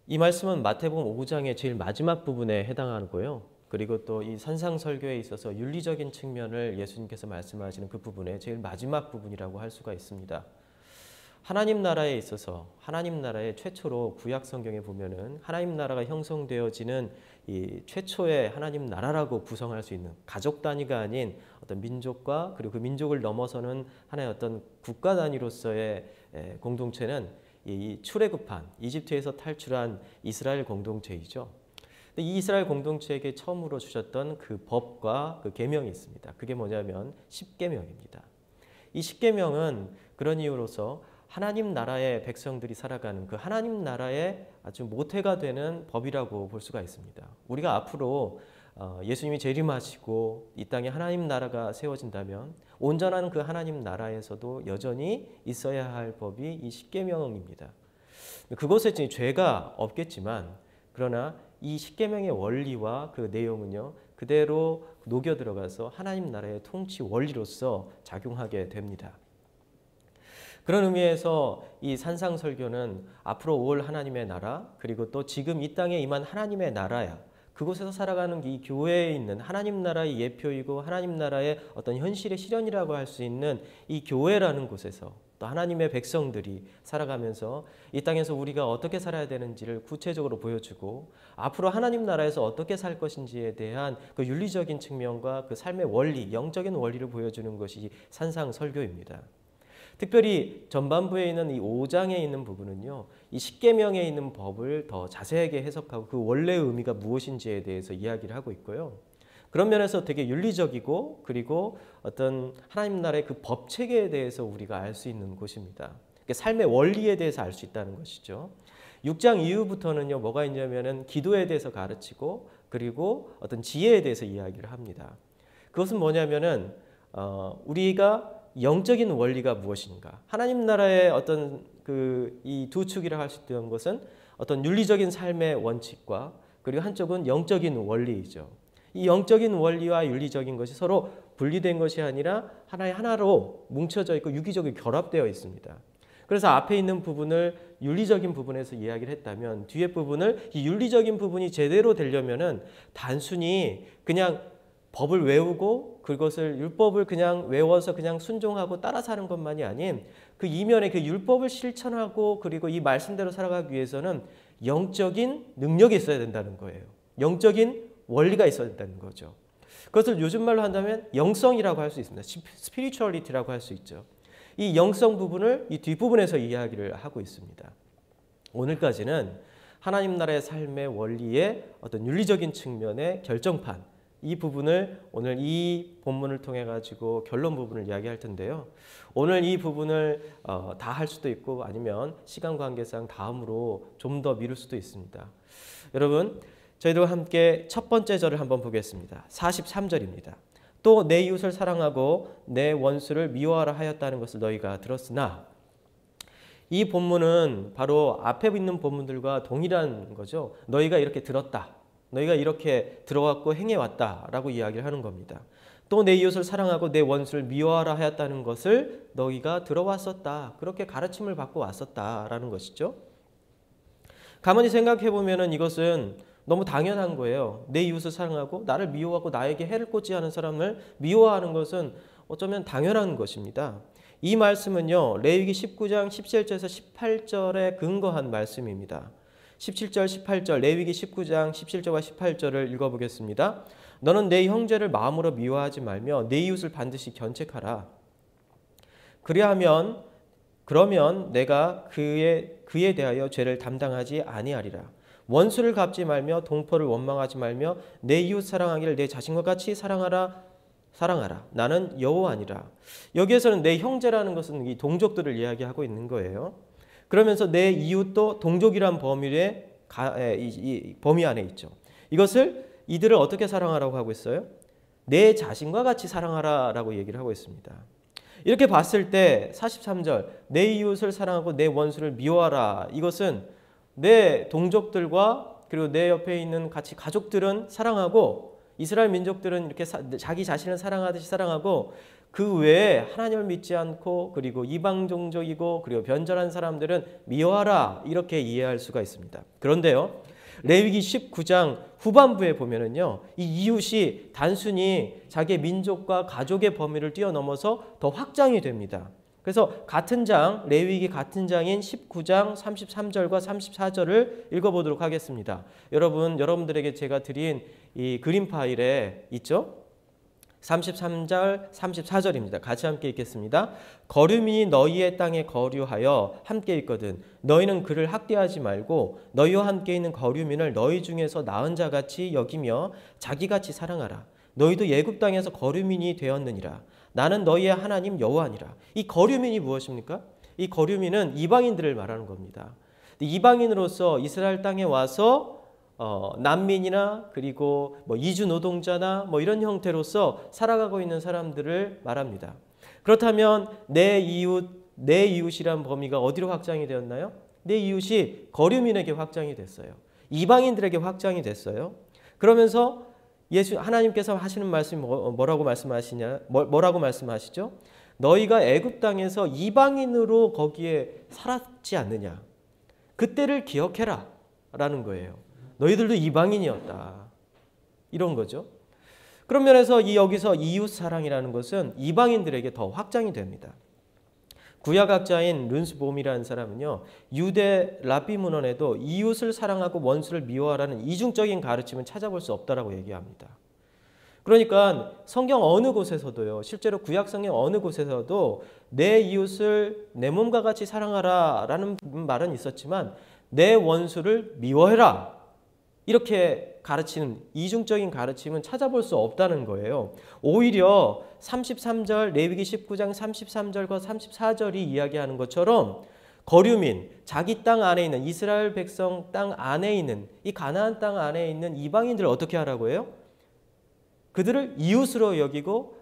이 말씀은 마태복음 5장의 제일 마지막 부분에 해당하고요. 그리고 또 이 산상설교에 있어서 윤리적인 측면을 예수님께서 말씀하시는 그 부분의 제일 마지막 부분이라고 할 수가 있습니다. 하나님 나라에 있어서 하나님 나라의 최초로 구약 성경에 보면은 하나님 나라가 형성되어지는 이 최초의 하나님 나라라고 구성할 수 있는 가족 단위가 아닌 어떤 민족과 그리고 그 민족을 넘어서는 하나의 어떤 국가 단위로서의 공동체는 이 출애굽한 이집트에서 탈출한 이스라엘 공동체이죠. 이 이스라엘 공동체에게 처음으로 주셨던 그 법과 그 계명이 있습니다. 그게 뭐냐면 십계명입니다. 이 십계명은 그런 이유로서 하나님 나라의 백성들이 살아가는 그 하나님 나라의 아주 모태가 되는 법이라고 볼 수가 있습니다. 우리가 앞으로 예수님이 재림하시고 이 땅에 하나님 나라가 세워진다면 온전한 그 하나님 나라에서도 여전히 있어야 할 법이 이 십계명입니다. 그것에 죄가 없겠지만 그러나 이 십계명의 원리와 그 내용은요 그대로 녹여 들어가서 하나님 나라의 통치 원리로서 작용하게 됩니다. 그런 의미에서 이 산상설교는 앞으로 올 하나님의 나라 그리고 또 지금 이 땅에 임한 하나님의 나라야 그곳에서 살아가는 이 교회에 있는 하나님 나라의 예표이고 하나님 나라의 어떤 현실의 실현이라고 할 수 있는 이 교회라는 곳에서 또 하나님의 백성들이 살아가면서 이 땅에서 우리가 어떻게 살아야 되는지를 구체적으로 보여주고 앞으로 하나님 나라에서 어떻게 살 것인지에 대한 그 윤리적인 측면과 그 삶의 원리, 영적인 원리를 보여주는 것이 산상설교입니다. 특별히 전반부에 있는 이 5장에 있는 부분은요. 이 십계명에 있는 법을 더 자세하게 해석하고 그 원래의 의미가 무엇인지에 대해서 이야기를 하고 있고요. 그런 면에서 되게 윤리적이고 그리고 어떤 하나님 나라의 그 법체계에 대해서 우리가 알 수 있는 곳입니다. 삶의 원리에 대해서 알 수 있다는 것이죠. 6장 이후부터는요. 뭐가 있냐면은 기도에 대해서 가르치고 그리고 어떤 지혜에 대해서 이야기를 합니다. 그것은 뭐냐면은 우리가 영적인 원리가 무엇인가? 하나님 나라의 어떤 그 이 두 축이라 할 수 있는 것은 어떤 윤리적인 삶의 원칙과 그리고 한쪽은 영적인 원리이죠. 이 영적인 원리와 윤리적인 것이 서로 분리된 것이 아니라 하나로 뭉쳐져 있고 유기적으로 결합되어 있습니다. 그래서 앞에 있는 부분을 윤리적인 부분에서 이야기를 했다면 뒤에 부분을 이 윤리적인 부분이 제대로 되려면은 단순히 그냥 법을 외우고 그것을 율법을 그냥 외워서 그냥 순종하고 따라 사는 것만이 아닌 그 이면에 그 율법을 실천하고 그리고 이 말씀대로 살아가기 위해서는 영적인 능력이 있어야 된다는 거예요. 영적인 원리가 있어야 된다는 거죠. 그것을 요즘 말로 한다면 영성이라고 할 수 있습니다. 스피리추얼리티라고 할 수 있죠. 이 영성 부분을 이 뒷부분에서 이야기를 하고 있습니다. 오늘까지는 하나님 나라의 삶의 원리의 어떤 윤리적인 측면의 결정판 이 부분을 오늘 이 본문을 통해 가지고 결론 부분을 이야기할 텐데요. 오늘 이 부분을 다 할 수도 있고 아니면 시간 관계상 다음으로 좀 더 미룰 수도 있습니다. 여러분 저희도 함께 첫 번째 절을 한번 보겠습니다. 43절입니다. 또 내 이웃을 사랑하고 내 원수를 미워하라 하였다는 것을 너희가 들었으나 이 본문은 바로 앞에 있는 본문들과 동일한 거죠. 너희가 이렇게 들었다. 너희가 이렇게 들어왔고 행해왔다라고 이야기를 하는 겁니다. 또 내 이웃을 사랑하고 내 원수를 미워하라 하였다는 것을 너희가 들어왔었다. 그렇게 가르침을 받고 왔었다라는 것이죠. 가만히 생각해 보면은 이것은 너무 당연한 거예요. 내 이웃을 사랑하고 나를 미워하고 나에게 해를 꽂지 않은 사람을 미워하는 것은 어쩌면 당연한 것입니다. 이 말씀은요. 레위기 19장 17절에서 18절에 근거한 말씀입니다. 17절 18절 레위기 19장 17절과 18절을 읽어보겠습니다. 너는 내 형제를 마음으로 미워하지 말며 내 이웃을 반드시 견책하라. 그러면 내가 그에 대하여 죄를 담당하지 아니하리라. 원수를 갚지 말며 동포를 원망하지 말며 내 이웃 사랑하기를 내 자신과 같이 사랑하라. 나는 여호와니라. 여기에서는 내 형제라는 것은 이 동족들을 이야기하고 있는 거예요. 그러면서 내 이웃도 동족이란 범위 안에 있죠. 이들을 어떻게 사랑하라고 하고 있어요? 내 자신과 같이 사랑하라라고 얘기를 하고 있습니다. 이렇게 봤을 때 43절 내 이웃을 사랑하고 내 원수를 미워하라. 이것은 내 동족들과 그리고 내 옆에 있는 같이 가족들은 사랑하고 이스라엘 민족들은 이렇게 자기 자신을 사랑하듯이 사랑하고 그 외에 하나님을 믿지 않고 그리고 이방 종족이고 그리고 변절한 사람들은 미워하라 이렇게 이해할 수가 있습니다. 그런데요. 레위기 19장 후반부에 보면은요. 이 이웃이 단순히 자기의 민족과 가족의 범위를 뛰어넘어서 더 확장이 됩니다. 그래서 같은 장, 레위기 같은 장인 19장 33절과 34절을 읽어보도록 하겠습니다. 여러분들에게 제가 드린 이 그림 파일에 있죠? 33절, 34절입니다. 같이 함께 읽겠습니다. 거류민이 너희의 땅에 거류하여 함께 있거든 너희는 그를 학대하지 말고 너희와 함께 있는 거류민을 너희 중에서 나은 자같이 여기며 자기같이 사랑하라. 너희도 애굽 땅에서 거류민이 되었느니라. 나는 너희의 하나님 여호와니라. 이 거류민이 무엇입니까? 이 거류민은 이방인들을 말하는 겁니다. 이방인으로서 이스라엘 땅에 와서 난민이나 그리고 이주 노동자나 이런 형태로서 살아가고 있는 사람들을 말합니다. 그렇다면 내 이웃이란 범위가 어디로 확장이 되었나요? 내 이웃이 거류민에게 확장이 됐어요. 이방인들에게 확장이 됐어요. 그러면서 하나님께서 하시는 말씀이 뭐라고 말씀하시죠? 너희가 애굽 땅에서 이방인으로 거기에 살았지 않느냐. 그때를 기억해라 라는 거예요. 너희들도 이방인이었다. 이런 거죠. 그런 면에서 여기서 이웃 사랑이라는 것은 이방인들에게 더 확장이 됩니다. 구약학자인 룬스봄이라는 사람은요. 유대 랍비 문헌에도 이웃을 사랑하고 원수를 미워하라는 이중적인 가르침은 찾아볼 수 없다라고 얘기합니다. 그러니까 성경 어느 곳에서도요. 실제로 구약 성경 어느 곳에서도 내 이웃을 내 몸과 같이 사랑하라라는 말은 있었지만 내 원수를 미워해라. 이렇게 가르치는 이중적인 가르침은 찾아볼 수 없다는 거예요. 오히려 33절 레위기 19장 33절과 34절이 이야기하는 것처럼 거류민, 자기 땅 안에 있는 이스라엘 백성 땅 안에 있는 이 가나안 땅 안에 있는 이방인들을 어떻게 하라고 해요? 그들을 이웃으로 여기고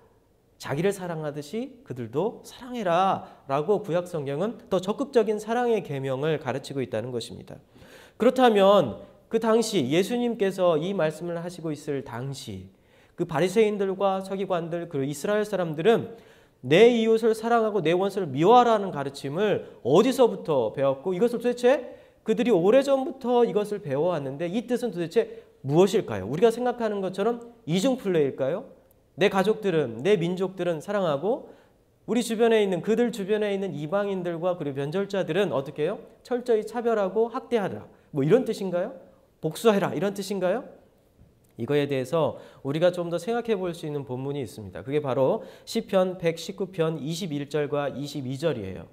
자기를 사랑하듯이 그들도 사랑해라 라고 구약 성경은 더 적극적인 사랑의 계명을 가르치고 있다는 것입니다. 그렇다면 그 당시 예수님께서 이 말씀을 하시고 있을 당시 그 바리새인들과 서기관들 그리고 이스라엘 사람들은 내 이웃을 사랑하고 내 원수를 미워하라는 가르침을 어디서부터 배웠고 이것을 도대체 그들이 오래전부터 이것을 배워왔는데 이 뜻은 도대체 무엇일까요? 우리가 생각하는 것처럼 이중플레이일까요? 내 가족들은 내 민족들은 사랑하고 우리 주변에 있는 그들 주변에 있는 이방인들과 그리고 변절자들은 어떻게 해요? 철저히 차별하고 학대하라. 이런 뜻인가요? 복수해라 이런 뜻인가요? 이거에 대해서 우리가 좀 더 생각해 볼 수 있는 본문이 있습니다. 그게 바로 시편 119편 21절과 22절이에요.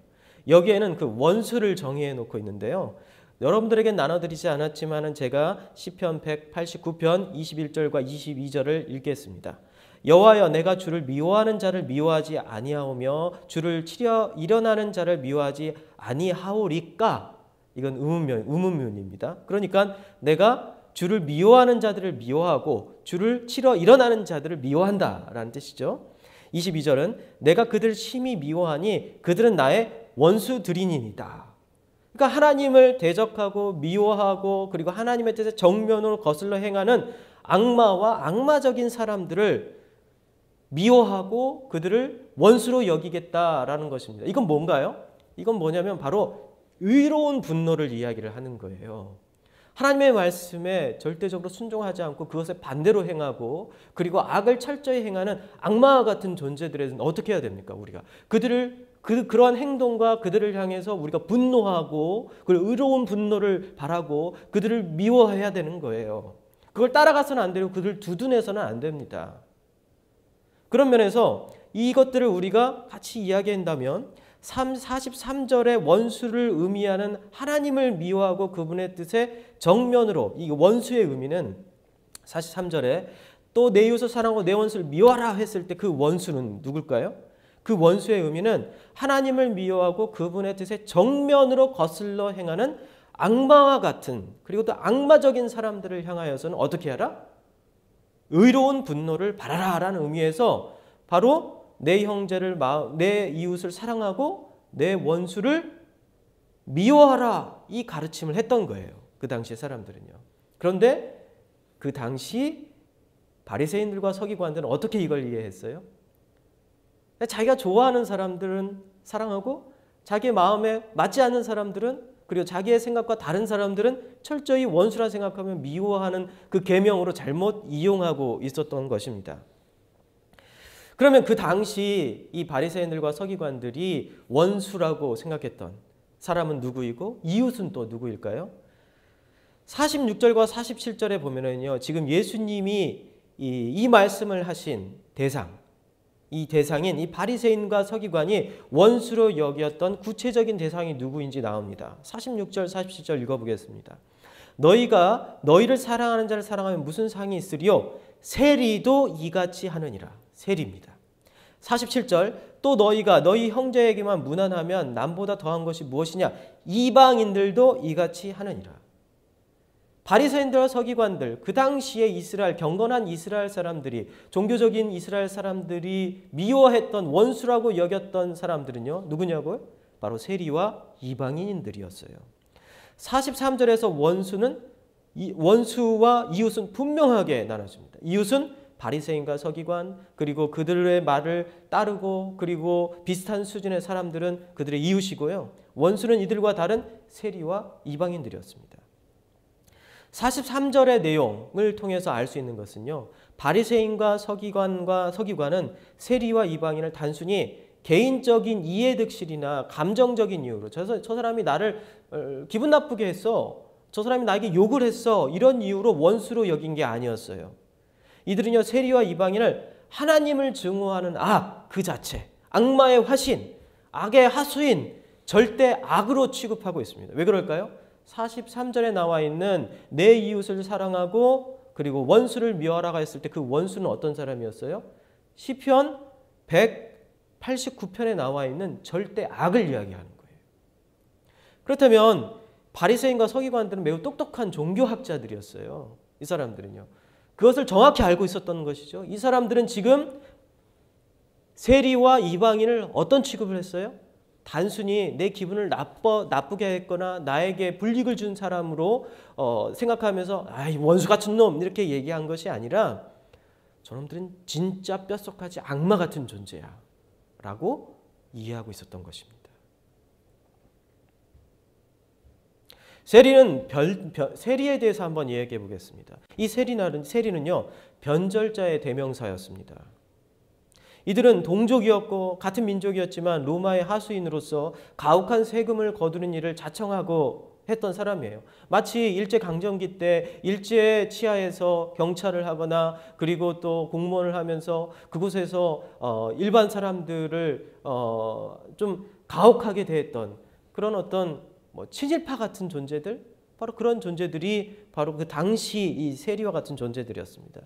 여기에는 그 원수를 정의해 놓고 있는데요. 여러분들에게 나눠드리지 않았지만 제가 시편 189편 21절과 22절을 읽겠습니다. 여호와여 내가 주를 미워하는 자를 미워하지 아니하오며 주를 치려 일어나는 자를 미워하지 아니하오리까? 이건 의문문입니다. 그러니까 내가 주를 미워하는 자들을 미워하고 주를 치러 일어나는 자들을 미워한다라는 뜻이죠. 22절은 내가 그들을 심히 미워하니 그들은 나의 원수들이니이다. 그러니까 하나님을 대적하고 미워하고 그리고 하나님의 뜻에 정면으로 거슬러 행하는 악마와 악마적인 사람들을 미워하고 그들을 원수로 여기겠다라는 것입니다. 이건 뭔가요? 이건 뭐냐면 바로 의로운 분노를 이야기를 하는 거예요. 하나님의 말씀에 절대적으로 순종하지 않고 그것에 반대로 행하고 그리고 악을 철저히 행하는 악마와 같은 존재들에는 어떻게 해야 됩니까? 우리가 그러한 행동과 그들을 향해서 우리가 분노하고 그리고 의로운 분노를 바라고 그들을 미워해야 되는 거예요. 그걸 따라가서는 안 되고 그들을 두둔해서는 안 됩니다. 그런 면에서 이것들을 우리가 같이 이야기한다면 43절의 원수를 의미하는 하나님을 미워하고 그분의 뜻에 정면으로 이 원수의 의미는 43절에 또 내 이웃을 사랑하고 내 원수를 미워하라 했을 때 그 원수는 누굴까요? 그 원수의 의미는 하나님을 미워하고 그분의 뜻에 정면으로 거슬러 행하는 악마와 같은 그리고 또 악마적인 사람들을 향하여서는 어떻게 하라? 의로운 분노를 바라라라는 의미에서 바로 내 형제를 내 이웃을 사랑하고 내 원수를 미워하라 이 가르침을 했던 거예요. 그 당시 사람들은요. 그런데 그 당시 바리새인들과 서기관들은 어떻게 이걸 이해했어요? 자기가 좋아하는 사람들은 사랑하고 자기의 마음에 맞지 않는 사람들은, 그리고 자기의 생각과 다른 사람들은 철저히 원수라 생각하며 미워하는 그 계명으로 잘못 이용하고 있었던 것입니다. 그러면 그 당시 이 바리새인들과 서기관들이 원수라고 생각했던 사람은 누구이고 이웃은 또 누구일까요? 46절과 47절에 보면은요, 지금 예수님이 이 말씀을 하신 대상, 이 대상인 이 바리새인과 서기관이 원수로 여겼던 구체적인 대상이 누구인지 나옵니다. 46절, 47절 읽어보겠습니다. 너희가 너희를 사랑하는 자를 사랑하면 무슨 상이 있으리요? 세리도 이같이 하느니라. 세리입니다. 47절, 또 너희가 너희 형제에게만 무난하면 남보다 더한 것이 무엇이냐? 이방인들도 이같이 하느니라. 바리새인들과 서기관들, 그 당시에 이스라엘, 경건한 이스라엘 사람들이, 종교적인 이스라엘 사람들이 미워했던, 원수라고 여겼던 사람들은요, 누구냐고요? 바로 세리와 이방인들이었어요. 43절에서 원수와 이웃은 분명하게 나눠집니다. 이웃은 바리새인과 서기관, 그리고 그들의 말을 따르고 그리고 비슷한 수준의 사람들은 그들의 이웃이고요. 원수는 이들과 다른 세리와 이방인들이었습니다. 43절의 내용을 통해서 알 수 있는 것은요, 바리새인과 서기관은 세리와 이방인을 단순히 개인적인 이해득실이나 감정적인 이유로 저 사람이 나를 기분 나쁘게 했어, 저 사람이 나에게 욕을 했어, 이런 이유로 원수로 여긴 게 아니었어요. 이들은요, 세리와 이방인을 하나님을 증오하는 악 그 자체, 악마의 화신, 악의 하수인, 절대 악으로 취급하고 있습니다. 왜 그럴까요? 43절에 나와 있는 내 이웃을 사랑하고 그리고 원수를 미워하라고 했을 때 그 원수는 어떤 사람이었어요? 시편 189편에 나와 있는 절대 악을 이야기하는 거예요. 그렇다면 바리새인과 서기관들은 매우 똑똑한 종교학자들이었어요. 이 사람들은요. 그것을 정확히 알고 있었던 것이죠. 이 사람들은 지금 세리와 이방인을 어떤 취급을 했어요? 단순히 내 기분을 나쁘게 했거나 나에게 불이익을 준 사람으로 생각하면서 원수 같은 놈 이렇게 얘기한 것이 아니라 저놈들은 진짜 뼛속까지 악마 같은 존재야 라고 이해하고 있었던 것입니다. 세리에 대해서 한번 이야기해 보겠습니다. 이 세리는요, 변절자의 대명사였습니다. 이들은 동족이었고 같은 민족이었지만 로마의 하수인으로서 가혹한 세금을 거두는 일을 자청하고 했던 사람이에요. 마치 일제강점기 때 일제 치하에서 경찰을 하거나 그리고 또 공무원을 하면서 그곳에서 일반 사람들을 좀 가혹하게 대했던 그런 어떤 친일파 같은 존재들, 바로 그런 존재들이 바로 그 당시 이 세리와 같은 존재들이었습니다.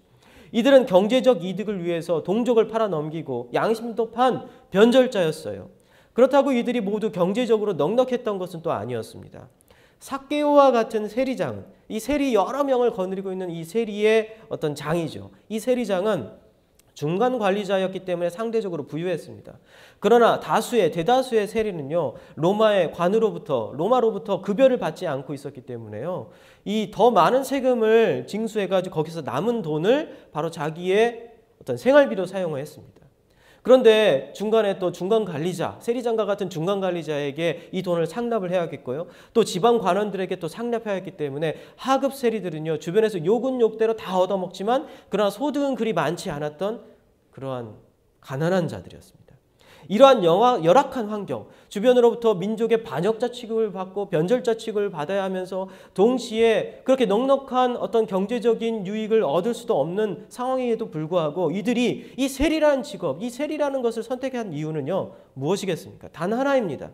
이들은 경제적 이득을 위해서 동족을 팔아넘기고 양심도 판 변절자였어요. 그렇다고 이들이 모두 경제적으로 넉넉했던 것은 또 아니었습니다. 삭개오와 같은 세리장, 이 세리 여러 명을 거느리고 있는 이 세리의 어떤 장이죠. 이 세리장은 중간 관리자였기 때문에 상대적으로 부유했습니다. 그러나 대다수의 세리는요, 로마로부터 급여를 받지 않고 있었기 때문에요, 이 더 많은 세금을 징수해가지고 거기서 남은 돈을 바로 자기의 어떤 생활비로 사용을 했습니다. 그런데 중간에 또 중간 관리자, 세리장과 같은 중간 관리자에게 이 돈을 상납을 해야겠고요. 또 지방 관원들에게 또 상납해야 했기 때문에 하급 세리들은요, 주변에서 욕은 욕대로 다 얻어먹지만 그러나 소득은 그리 많지 않았던 그러한 가난한 자들이었습니다. 이러한 열악한 환경, 주변으로부터 민족의 반역자 취급을 받고 변절자 취급을 받아야 하면서 동시에 그렇게 넉넉한 어떤 경제적인 유익을 얻을 수도 없는 상황에도 불구하고 이들이 이 세리라는 직업, 이 세리라는 것을 선택한 이유는요, 무엇이겠습니까? 단 하나입니다.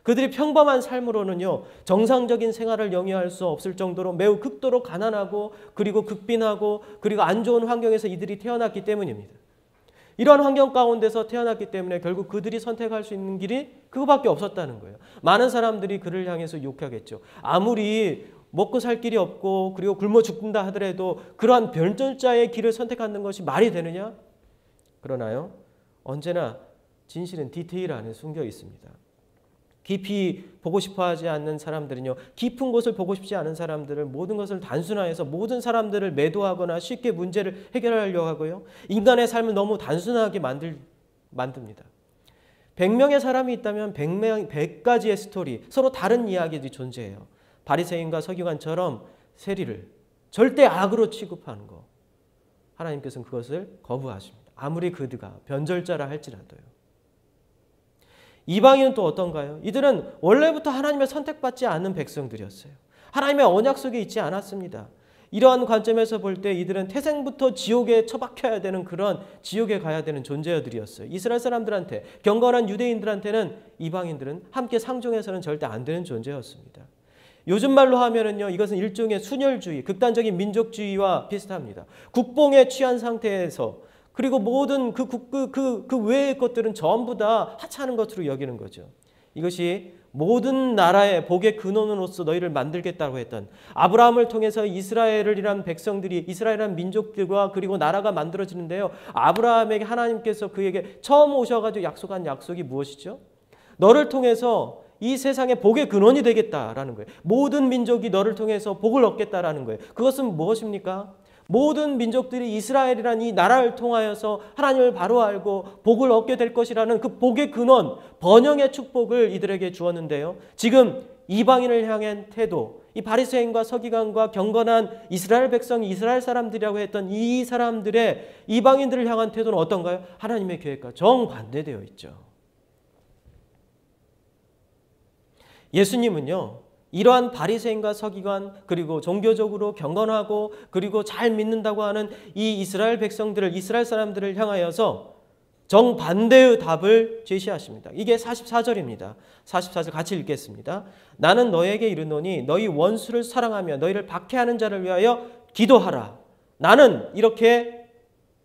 그들이 평범한 삶으로는요, 정상적인 생활을 영위할 수 없을 정도로 매우 극도로 가난하고 그리고 극빈하고 그리고 안 좋은 환경에서 이들이 태어났기 때문입니다. 이러한 환경 가운데서 태어났기 때문에 결국 그들이 선택할 수 있는 길이 그거밖에 없었다는 거예요. 많은 사람들이 그를 향해서 욕하겠죠. 아무리 먹고 살 길이 없고 그리고 굶어 죽는다 하더라도 그러한 변절자의 길을 선택하는 것이 말이 되느냐? 그러나요, 언제나 진실은 디테일 안에 숨겨 있습니다. 깊이 보고 싶어 하지 않는 사람들은요, 깊은 곳을 보고 싶지 않은 사람들은 모든 것을 단순화해서 모든 사람들을 매도하거나 쉽게 문제를 해결하려고 하고요, 인간의 삶을 너무 단순하게 만듭니다. 100명의 사람이 있다면 100가지의 스토리, 서로 다른 이야기들이 존재해요. 바리새인과 서기관처럼 세리를 절대 악으로 취급하는 거. 하나님께서는 그것을 거부하십니다. 아무리 그들가 변절자라 할지라도요. 이방인은 또 어떤가요? 이들은 원래부터 하나님의 선택받지 않은 백성들이었어요. 하나님의 언약 속에 있지 않았습니다. 이러한 관점에서 볼 때 이들은 태생부터 지옥에 처박혀야 되는 그런 지옥에 가야 되는 존재들이었어요. 이스라엘 사람들한테, 경건한 유대인들한테는 이방인들은 함께 상종해서는 절대 안 되는 존재였습니다. 요즘 말로 하면은요, 이것은 일종의 순혈주의, 극단적인 민족주의와 비슷합니다. 국뽕에 취한 상태에서 그리고 모든 그 외의 것들은 전부 다 하찮은 것으로 여기는 거죠. 이것이 모든 나라의 복의 근원으로서 너희를 만들겠다고 했던 아브라함을 통해서 이스라엘이란 백성들이 이스라엘이란 민족들과 그리고 나라가 만들어지는데요. 아브라함에게 하나님께서 그에게 처음 오셔가지고 약속한 약속이 무엇이죠? 너를 통해서 이 세상의 복의 근원이 되겠다라는 거예요. 모든 민족이 너를 통해서 복을 얻겠다라는 거예요. 그것은 무엇입니까? 모든 민족들이 이스라엘이라는 이 나라를 통하여서 하나님을 바로 알고 복을 얻게 될 것이라는 그 복의 근원, 번영의 축복을 이들에게 주었는데요. 지금 이방인을 향한 태도, 이 바리새인과 서기관과 경건한 이스라엘 백성이 이스라엘 사람들이라고 했던 이 사람들의 이방인들을 향한 태도는 어떤가요? 하나님의 계획과 정반대되어 있죠. 예수님은요, 이러한 바리새인과 서기관 그리고 종교적으로 경건하고 그리고 잘 믿는다고 하는 이 이스라엘 백성들을 이스라엘 사람들을 향하여서 정반대의 답을 제시하십니다. 이게 44절입니다. 44절 같이 읽겠습니다. 나는 너에게 이르노니 너희 원수를 사랑하며 너희를 박해하는 자를 위하여 기도하라. 나는 이렇게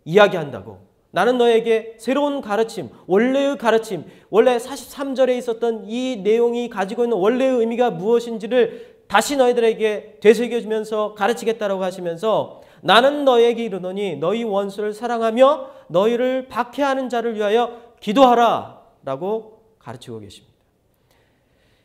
이야기한다고. 나는 너에게 새로운 가르침, 원래의 가르침, 원래 43절에 있었던 이 내용이 가지고 있는 원래의 의미가 무엇인지를 다시 너희들에게 되새겨주면서 가르치겠다라고 하시면서 나는 너에게 이르노니 너희 원수를 사랑하며 너희를 박해하는 자를 위하여 기도하라 라고 가르치고 계십니다.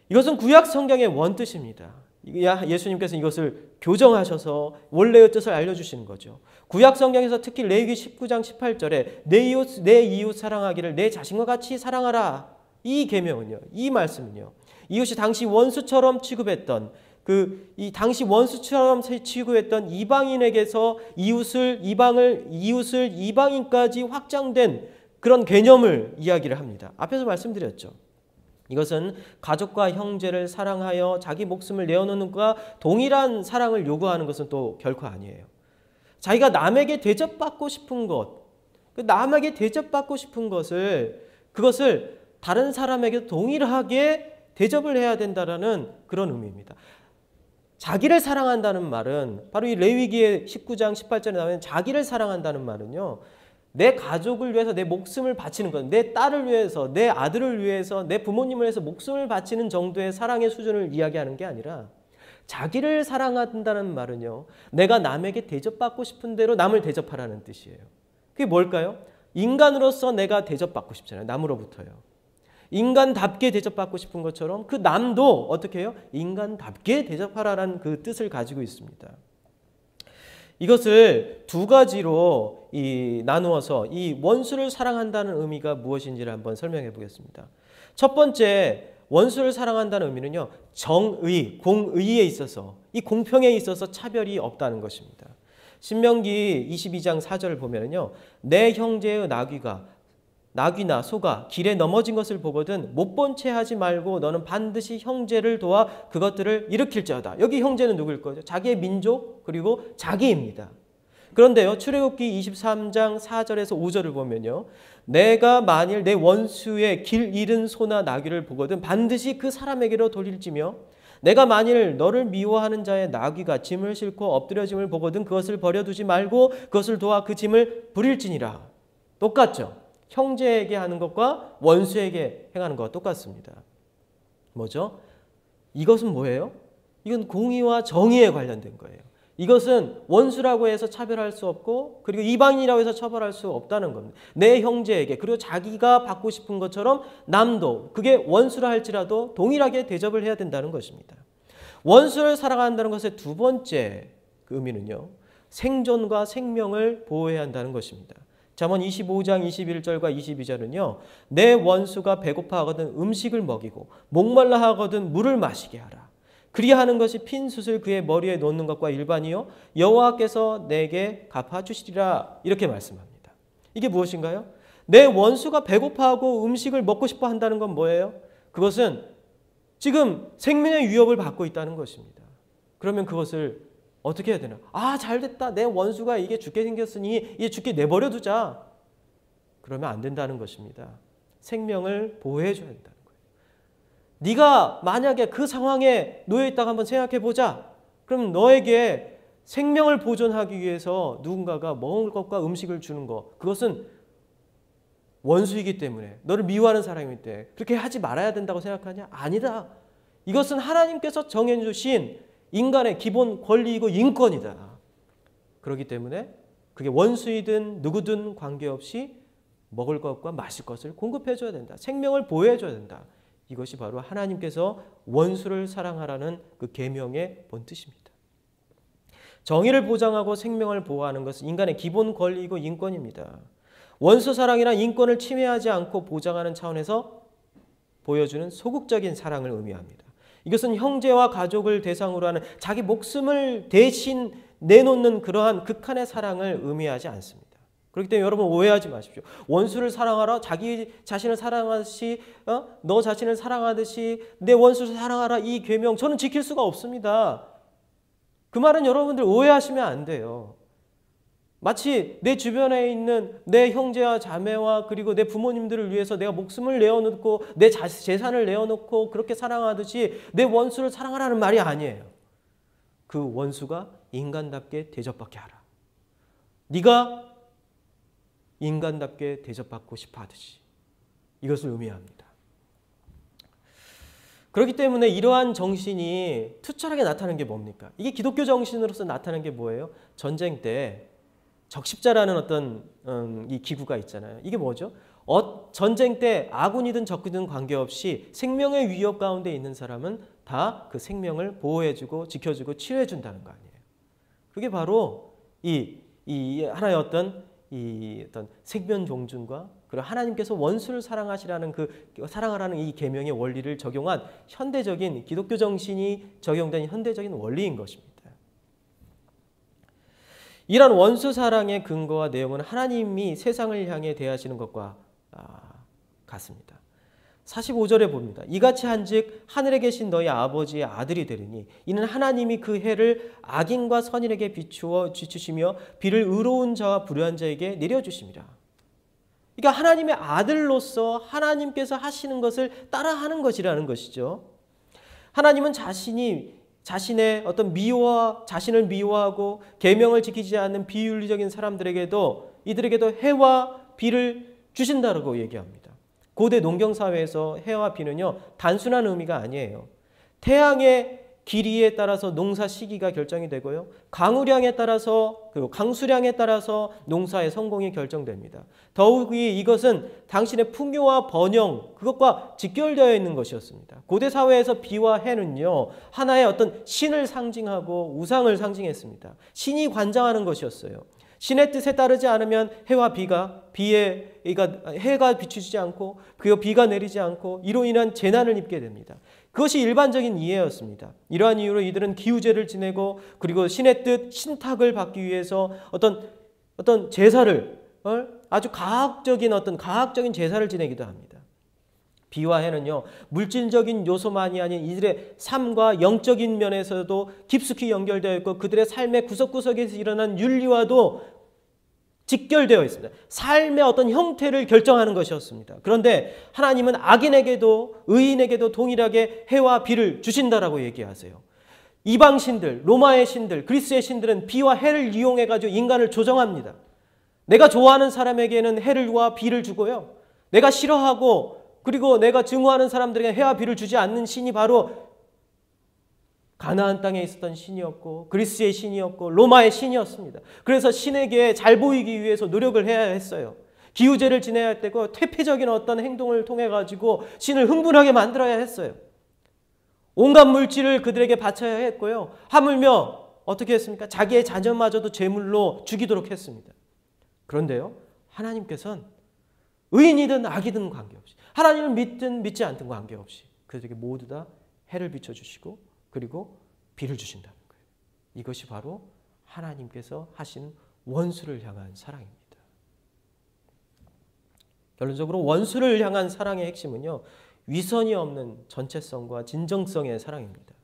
이것은 구약 성경의 원뜻입니다. 예수님께서 이것을 교정하셔서 원래의 뜻을 알려주시는 거죠. 구약 성경에서 특히 레위기 19장 18절에 내 이웃 사랑하기를 내 자신과 같이 사랑하라. 이 계명은요, 이 말씀은요, 이웃이 당시 원수처럼 취급했던 당시 원수처럼 취급했던 이방인에게서 이웃을 이방인까지 확장된 그런 개념을 이야기를 합니다. 앞에서 말씀드렸죠. 이것은 가족과 형제를 사랑하여 자기 목숨을 내어놓는 것과 동일한 사랑을 요구하는 것은 또 결코 아니에요. 자기가 남에게 대접받고 싶은 것, 남에게 대접받고 싶은 그것을 다른 사람에게 동일하게 대접을 해야 된다라는 그런 의미입니다. 자기를 사랑한다는 말은 바로 이 레위기의 19장 18절에 나오는 자기를 사랑한다는 말은요, 내 가족을 위해서 내 목숨을 바치는 것, 내 딸을 위해서, 내 아들을 위해서, 내 부모님을 위해서 목숨을 바치는 정도의 사랑의 수준을 이야기하는 게 아니라 자기를 사랑한다는 말은요, 내가 남에게 대접받고 싶은 대로 남을 대접하라는 뜻이에요. 그게 뭘까요? 인간으로서 내가 대접받고 싶잖아요. 남으로부터요. 인간답게 대접받고 싶은 것처럼 그 남도 어떻게 해요? 인간답게 대접하라는 그 뜻을 가지고 있습니다. 이것을 두 가지로 나누어서 이 원수를 사랑한다는 의미가 무엇인지를 한번 설명해 보겠습니다. 첫 번째, 원수를 사랑한다는 의미는요, 정의, 공의에 있어서, 이 공평에 있어서 차별이 없다는 것입니다. 신명기 22장 4절을 보면요, 내 형제의 나귀나 소가 길에 넘어진 것을 보거든 못 본 채 하지 말고 너는 반드시 형제를 도와 그것들을 일으킬지어다. 여기 형제는 누구일 거죠? 자기의 민족 그리고 자기입니다. 그런데요, 출애굽기 23장 4절에서 5절을 보면요, 내가 만일 내 원수의 길 잃은 소나 나귀를 보거든 반드시 그 사람에게로 돌릴지며 내가 만일 너를 미워하는 자의 나귀가 짐을 싣고 엎드려짐을 보거든 그것을 버려두지 말고 그것을 도와 그 짐을 부릴지니라. 똑같죠? 형제에게 하는 것과 원수에게 행하는 것과 똑같습니다. 뭐죠? 이것은 뭐예요? 이건 공의와 정의에 관련된 거예요. 이것은 원수라고 해서 차별할 수 없고 그리고 이방인이라고 해서 처벌할 수 없다는 겁니다. 내 형제에게 그리고 자기가 받고 싶은 것처럼 남도 그게 원수라 할지라도 동일하게 대접을 해야 된다는 것입니다. 원수를 사랑한다는 것의 두 번째 의미는요, 생존과 생명을 보호해야 한다는 것입니다. 잠언 25장 21절과 22절은요. 내 원수가 배고파하거든 음식을 먹이고 목말라 하거든 물을 마시게 하라. 그리하는 것이 핀 숯을 그의 머리에 놓는 것과 일반이요 여호와께서 내게 갚아주시리라. 이렇게 말씀합니다. 이게 무엇인가요? 내 원수가 배고파하고 음식을 먹고 싶어 한다는 건 뭐예요? 그것은 지금 생명의 위협을 받고 있다는 것입니다. 그러면 그것을 어떻게 해야 되나? 잘됐다. 내 원수가 이게 죽게 생겼으니 이게 죽게 내버려 두자. 그러면 안 된다는 것입니다. 생명을 보호해 줘야 된다는 거예요. 네가 만약에 그 상황에 놓여 있다가 한번 생각해 보자. 그럼 너에게 생명을 보존하기 위해서 누군가가 먹을 것과 음식을 주는 것, 그것은 원수이기 때문에, 너를 미워하는 사람이기 때문에 그렇게 하지 말아야 된다고 생각하냐? 아니다. 이것은 하나님께서 정해주신 인간의 기본 권리이고 인권이다. 그렇기 때문에 그게 원수이든 누구든 관계없이 먹을 것과 마실 것을 공급해 줘야 된다. 생명을 보호해 줘야 된다. 이것이 바로 하나님께서 원수를 사랑하라는 그 계명의 본뜻입니다. 정의를 보장하고 생명을 보호하는 것은 인간의 기본 권리이고 인권입니다. 원수 사랑이란 인권을 침해하지 않고 보장하는 차원에서 보여주는 소극적인 사랑을 의미합니다. 이것은 형제와 가족을 대상으로 하는 자기 목숨을 대신 내놓는 그러한 극한의 사랑을 의미하지 않습니다. 그렇기 때문에 여러분 오해하지 마십시오. 원수를 사랑하라, 자기 자신을 사랑하듯이 너 자신을 사랑하듯이 내 원수를 사랑하라, 이 계명 저는 지킬 수가 없습니다. 그 말은 여러분들 오해하시면 안 돼요. 마치 내 주변에 있는 내 형제와 자매와 그리고 내 부모님들을 위해서 내가 목숨을 내어놓고 내 재산을 내어놓고 그렇게 사랑하듯이 내 원수를 사랑하라는 말이 아니에요. 그 원수가 인간답게 대접받게 하라. 네가 인간답게 대접받고 싶어 하듯이, 이것을 의미합니다. 그렇기 때문에 이러한 정신이 투철하게 나타나는 게 뭡니까? 이게 기독교 정신으로서 나타나는 게 뭐예요? 전쟁 때 적십자라는 어떤 이 기구가 있잖아요. 이게 뭐죠? 전쟁 때 아군이든 적이든 관계없이 생명의 위협 가운데 있는 사람은 다 그 생명을 보호해주고 지켜주고 치료해준다는 거 아니에요. 그게 바로 이 하나의 어떤 생명 존중과 그리고 하나님께서 원수를 사랑하시라는 사랑하라는 이 계명의 원리를 적용한 현대적인 기독교 정신이 적용된 현대적인 원리인 것입니다. 이런 원수 사랑의 근거와 내용은 하나님이 세상을 향해 대하시는 것과 같습니다. 45절에 봅니다. 이같이 한즉 하늘에 계신 너희 아버지의 아들이 되리니 이는 하나님이 그 해를 악인과 선인에게 비추시며 비를 의로운 자와 불의한 자에게 내려주심이라. 그러니까 하나님의 아들로서 하나님께서 하시는 것을 따라하는 것이라는 것이죠. 하나님은 자신의 어떤 자신을 미워하고 계명을 지키지 않는 비윤리적인 사람들에게도 이들에게도 해와 비를 주신다고 얘기합니다. 고대 농경사회에서 해와 비는요, 단순한 의미가 아니에요. 태양의 길이에 따라서 농사 시기가 결정이 되고요. 강우량에 따라서 그리고 강수량에 따라서 농사의 성공이 결정됩니다. 더욱이 이것은 당신의 풍요와 번영 그것과 직결되어 있는 것이었습니다. 고대 사회에서 비와 해는요, 하나의 어떤 신을 상징하고 우상을 상징했습니다. 신이 관장하는 것이었어요. 신의 뜻에 따르지 않으면 해가 비추지 않고 그 비가 내리지 않고 이로 인한 재난을 입게 됩니다. 그것이 일반적인 이해였습니다. 이러한 이유로 이들은 기우제를 지내고 그리고 신의 뜻, 신탁을 받기 위해서 어떤 제사를 아주 가학적인 제사를 지내기도 합니다. 비와 해는요, 물질적인 요소만이 아닌 이들의 삶과 영적인 면에서도 깊숙이 연결되어 있고 그들의 삶의 구석구석에서 일어난 윤리와도 직결되어 있습니다. 삶의 어떤 형태를 결정하는 것이었습니다. 그런데 하나님은 악인에게도 의인에게도 동일하게 해와 비를 주신다라고 얘기하세요. 이방 신들, 로마의 신들, 그리스의 신들은 비와 해를 이용해가지고 인간을 조정합니다. 내가 좋아하는 사람에게는 해와 비를 주고요. 내가 싫어하고 그리고 내가 증오하는 사람들에게 해와 비를 주지 않는 신이 바로 가나안 땅에 있었던 신이었고 그리스의 신이었고 로마의 신이었습니다. 그래서 신에게 잘 보이기 위해서 노력을 해야 했어요. 기우제를 지내야 할 때고 퇴폐적인 어떤 행동을 통해 가지고 신을 흥분하게 만들어야 했어요. 온갖 물질을 그들에게 바쳐야 했고요. 하물며 어떻게 했습니까? 자기의 자녀마저도 제물로 죽이도록 했습니다. 그런데요, 하나님께서는 의인이든 악이든 관계없이, 하나님을 믿든 믿지 않든 관계없이 그들에게 모두 다 해를 비춰주시고 그리고 비를 주신다는 거예요. 이것이 바로 하나님께서 하시는 원수를 향한 사랑입니다. 결론적으로 원수를 향한 사랑의 핵심은요, 위선이 없는 전체성과 진정성의 사랑입니다.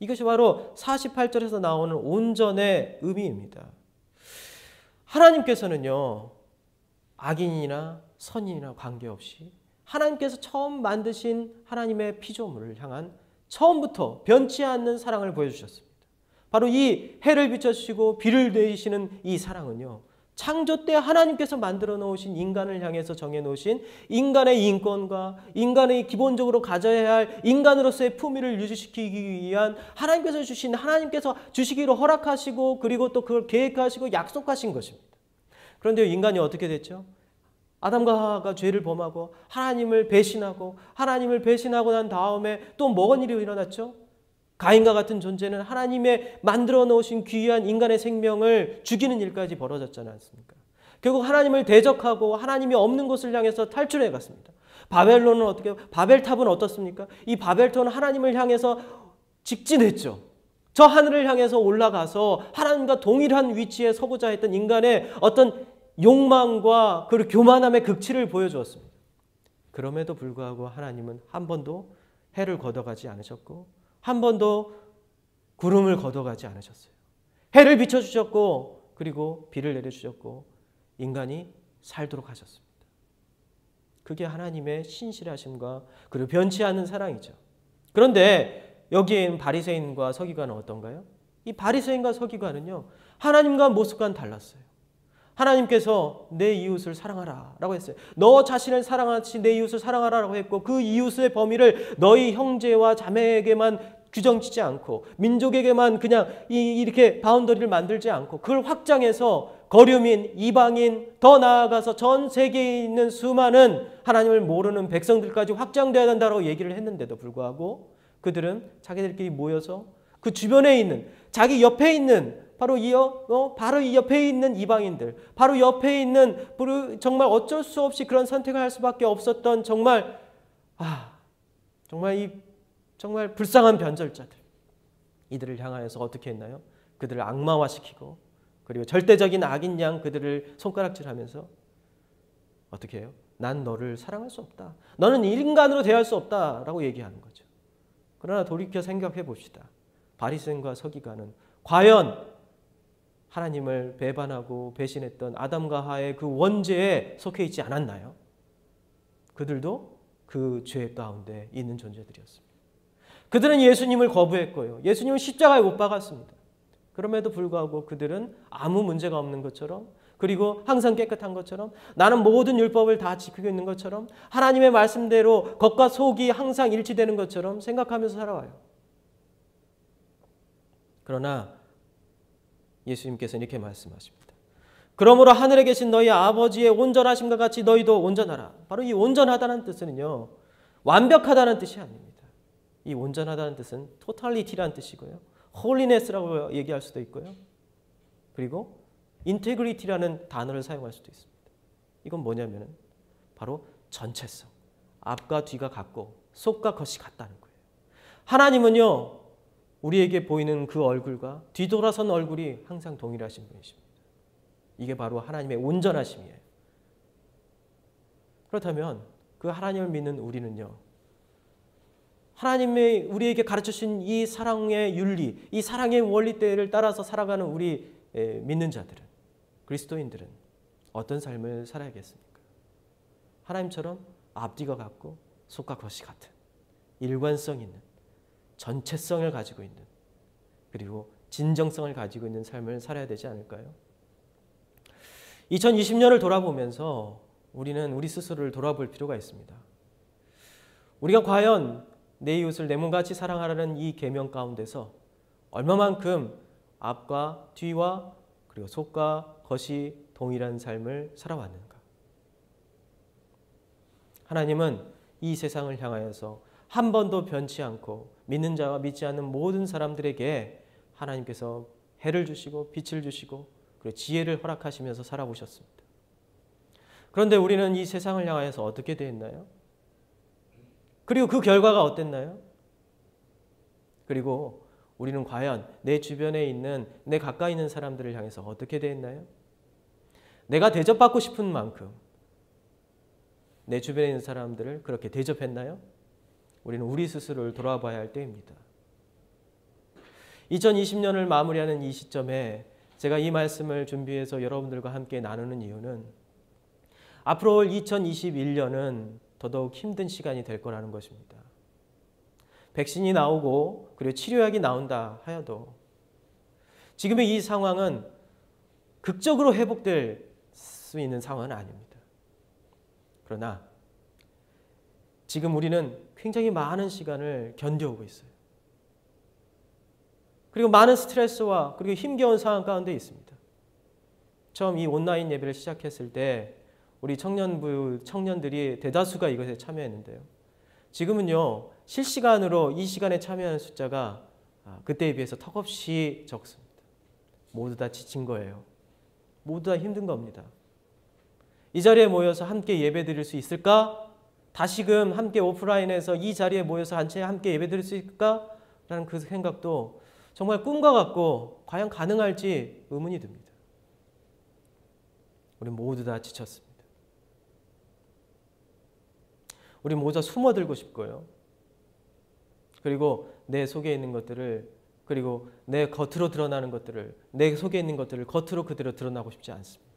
이것이 바로 48절에서 나오는 온전의 의미입니다. 하나님께서는요, 악인이나 선인이나 관계없이 하나님께서 처음 만드신 하나님의 피조물을 향한 처음부터 변치 않는 사랑을 보여주셨습니다. 바로 이 해를 비춰주시고 비를 내리시는 이 사랑은요, 창조 때 하나님께서 만들어 놓으신 인간을 향해서 정해 놓으신 인간의 인권과 인간의 기본적으로 가져야 할 인간으로서의 품위를 유지시키기 위한 하나님께서 주시기로 허락하시고 그리고 또 그걸 계획하시고 약속하신 것입니다. 그런데 인간이 어떻게 됐죠? 아담과 하와가 죄를 범하고 하나님을 배신하고 난 다음에 또 뭐가 일이 일어났죠? 가인과 같은 존재는 하나님의 만들어 놓으신 귀한 인간의 생명을 죽이는 일까지 벌어졌지 않습니까? 결국 하나님을 대적하고 하나님이 없는 곳을 향해서 탈출해 갔습니다. 바벨론은 어떻게, 바벨탑은 어떻습니까? 이 바벨탑은 하나님을 향해서 직진했죠. 저 하늘을 향해서 올라가서 하나님과 동일한 위치에 서고자 했던 인간의 어떤 욕망과 그 교만함의 극치를 보여주었습니다. 그럼에도 불구하고 하나님은 한 번도 해를 걷어가지 않으셨고 한 번도 구름을 걷어가지 않으셨어요. 해를 비춰주셨고 그리고 비를 내려주셨고 인간이 살도록 하셨습니다. 그게 하나님의 신실하심과 그리고 변치 않는 사랑이죠. 그런데 여기엔 바리새인과 서기관은 어떤가요? 이 바리새인과 서기관은요, 하나님과 모습과는 달랐어요. 하나님께서 내 이웃을 사랑하라 라고 했어요. 너 자신을 사랑하듯이 내 이웃을 사랑하라 라고 했고 그 이웃의 범위를 너희 형제와 자매에게만 규정짓지 않고 민족에게만 그냥 이렇게 바운더리를 만들지 않고 그걸 확장해서 거류민, 이방인, 더 나아가서 전 세계에 있는 수많은 하나님을 모르는 백성들까지 확장되어야 된다고 얘기를 했는데도 불구하고 그들은 자기들끼리 모여서 그 주변에 있는 자기 옆에 있는 바로 이 옆에 있는 이방인들, 바로 옆에 있는 정말 어쩔 수 없이 그런 선택을 할 수밖에 없었던 정말 불쌍한 변절자들, 이들을 향하여서 어떻게 했나요? 그들을 악마화시키고 그리고 절대적인 악인 양 그들을 손가락질하면서 어떻게 해요? 난 너를 사랑할 수 없다. 너는 인간으로 대할 수 없다라고 얘기하는 거죠. 그러나 돌이켜 생각해 봅시다. 바리새인과 서기관은 과연 하나님을 배반하고 배신했던 아담과 하와의 그 원죄에 속해 있지 않았나요? 그들도 그 죄 가운데 있는 존재들이었습니다. 그들은 예수님을 거부했고요. 예수님을 십자가에 못 박았습니다. 그럼에도 불구하고 그들은 아무 문제가 없는 것처럼 그리고 항상 깨끗한 것처럼 나는 모든 율법을 다 지키고 있는 것처럼 하나님의 말씀대로 겉과 속이 항상 일치되는 것처럼 생각하면서 살아와요. 그러나 예수님께서는 이렇게 말씀하십니다. 그러므로 하늘에 계신 너희 아버지의 온전하심과 같이 너희도 온전하라. 바로 이 온전하다는 뜻은요, 완벽하다는 뜻이 아닙니다. 이 온전하다는 뜻은 totality라는 뜻이고요. holiness라고 얘기할 수도 있고요. 그리고 integrity라는 단어를 사용할 수도 있습니다. 이건 뭐냐면은 바로 전체성. 앞과 뒤가 같고 속과 겉이 같다는 거예요. 하나님은요, 우리에게 보이는 그 얼굴과 뒤돌아선 얼굴이 항상 동일하신 분이십니다. 이게 바로 하나님의 온전하심이에요. 그렇다면 그 하나님을 믿는 우리는요, 하나님의 우리에게 가르쳐주신 이 사랑의 윤리, 이 사랑의 원리대를 따라서 살아가는 우리 믿는 자들은, 그리스도인들은 어떤 삶을 살아야겠습니까? 하나님처럼 앞뒤가 같고 속과 겉이 같은 일관성 있는 전체성을 가지고 있는 그리고 진정성을 가지고 있는 삶을 살아야 되지 않을까요? 2020년을 돌아보면서 우리는 우리 스스로를 돌아볼 필요가 있습니다. 우리가 과연 내 이웃을 내 몸같이 사랑하라는 이 계명 가운데서 얼마만큼 앞과 뒤와 그리고 속과 겉이 동일한 삶을 살아왔는가? 하나님은 이 세상을 향하여서 한 번도 변치 않고 믿는 자와 믿지 않는 모든 사람들에게 하나님께서 해를 주시고 빛을 주시고 그리고 지혜를 허락하시면서 살아보셨습니다. 그런데 우리는 이 세상을 향하여서 어떻게 대했나요? 그리고 그 결과가 어땠나요? 그리고 우리는 과연 내 주변에 있는, 내 가까이 있는 사람들을 향해서 어떻게 대했나요? 내가 대접받고 싶은 만큼 내 주변에 있는 사람들을 그렇게 대접했나요? 우리는 우리 스스로를 돌아봐야 할 때입니다. 2020년을 마무리하는 이 시점에 제가 이 말씀을 준비해서 여러분들과 함께 나누는 이유는 앞으로 올 2021년은 더더욱 힘든 시간이 될 거라는 것입니다. 백신이 나오고 그리고 치료약이 나온다 하여도 지금의 이 상황은 극적으로 회복될 수 있는 상황은 아닙니다. 그러나 지금 우리는 굉장히 많은 시간을 견뎌오고 있어요. 그리고 많은 스트레스와 그리고 힘겨운 상황 가운데 있습니다. 처음 이 온라인 예배를 시작했을 때 우리 청년들이 대다수가 이것에 참여했는데요. 지금은요, 실시간으로 이 시간에 참여하는 숫자가 그때에 비해서 턱없이 적습니다. 모두 다 지친 거예요. 모두 다 힘든 겁니다. 이 자리에 모여서 함께 예배 드릴 수 있을까? 다시금 함께 오프라인에서 이 자리에 모여서 함께 예배 드릴 수 있을까? 라는 그 생각도 정말 꿈과 같고 과연 가능할지 의문이 듭니다. 우리 모두 다 지쳤습니다. 우리 모두 숨어들고 싶고요. 그리고 내 속에 있는 것들을, 그리고 내 겉으로 드러나는 것들을, 내 속에 있는 것들을 겉으로 그대로 드러나고 싶지 않습니다.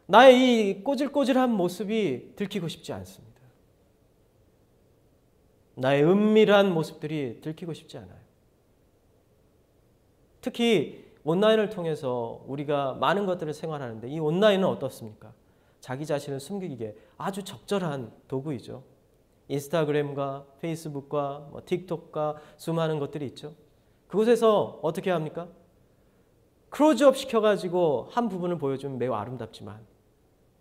나의 이 꼬질꼬질한 모습이 들키고 싶지 않습니다. 나의 은밀한 모습들이 들키고 싶지 않아요. 특히 온라인을 통해서 우리가 많은 것들을 생활하는데 이 온라인은 어떻습니까? 자기 자신을 숨기기에 아주 적절한 도구이죠. 인스타그램과 페이스북과 틱톡과 수많은 것들이 있죠. 그곳에서 어떻게 합니까? 클로즈업 시켜가지고 한 부분을 보여주면 매우 아름답지만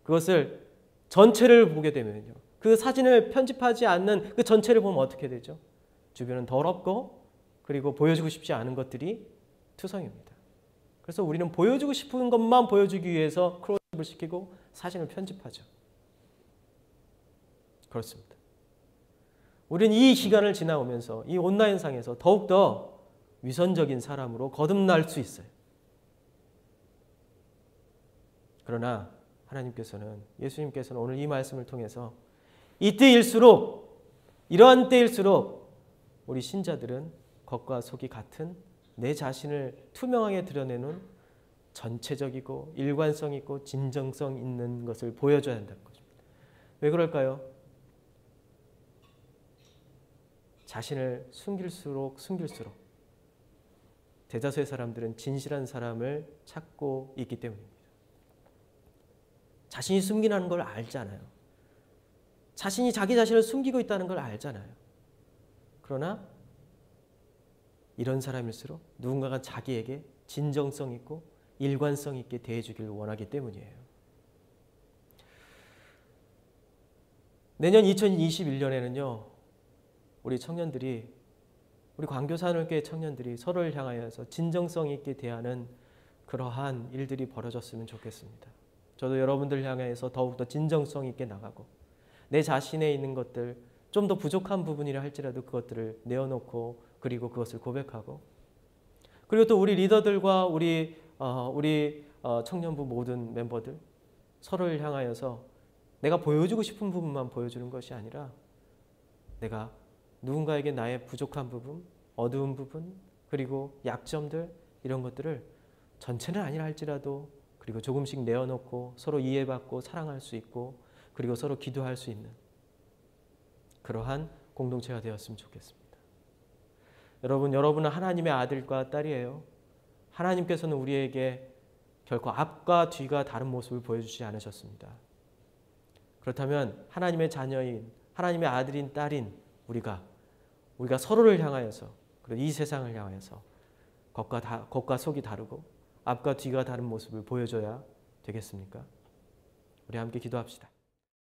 그것을 전체를 보게 되면요. 그 사진을 편집하지 않는 그 전체를 보면 어떻게 되죠? 주변은 더럽고 그리고 보여주고 싶지 않은 것들이 투성입니다. 그래서 우리는 보여주고 싶은 것만 보여주기 위해서 클로즈업을 시키고 사진을 편집하죠. 그렇습니다. 우리는 이 시간을 지나오면서 이 온라인상에서 더욱더 위선적인 사람으로 거듭날 수 있어요. 그러나 하나님께서는, 예수님께서는 오늘 이 말씀을 통해서 이때일수록, 이러한 때일수록 우리 신자들은 겉과 속이 같은 내 자신을 투명하게 드러내는 전체적이고 일관성 있고 진정성 있는 것을 보여줘야 한다는 것입니다. 왜 그럴까요? 자신을 숨길수록 대다수의 사람들은 진실한 사람을 찾고 있기 때문입니다. 자신이 숨기는 걸 알잖아요. 자신이 자기 자신을 숨기고 있다는 걸 알잖아요. 그러나 이런 사람일수록 누군가가 자기에게 진정성 있고 일관성 있게 대해주길 원하기 때문이에요. 내년 2021년에는요. 우리 청년들이, 우리 광교산울교회 청년들이 서로를 향하여서 진정성 있게 대하는 그러한 일들이 벌어졌으면 좋겠습니다. 저도 여러분들 향해서 더욱더 진정성 있게 나가고 내 자신에 있는 것들, 좀 더 부족한 부분이라 할지라도 그것들을 내어놓고 그리고 그것을 고백하고, 그리고 또 우리 리더들과 우리 청년부 모든 멤버들 서로를 향하여서 내가 보여주고 싶은 부분만 보여주는 것이 아니라 내가 누군가에게 나의 부족한 부분, 어두운 부분, 그리고 약점들, 이런 것들을 전체는 아니라 할지라도 그리고 조금씩 내어놓고 서로 이해받고 사랑할 수 있고 그리고 서로 기도할 수 있는 그러한 공동체가 되었으면 좋겠습니다. 여러분은 하나님의 아들과 딸이에요. 하나님께서는 우리에게 결코 앞과 뒤가 다른 모습을 보여주지 않으셨습니다. 그렇다면 하나님의 자녀인, 하나님의 아들인 딸인 우리가 서로를 향하여서, 그리고 이 세상을 향하여서 겉과 속이 다르고 앞과 뒤가 다른 모습을 보여줘야 되겠습니까? 우리 함께 기도합시다.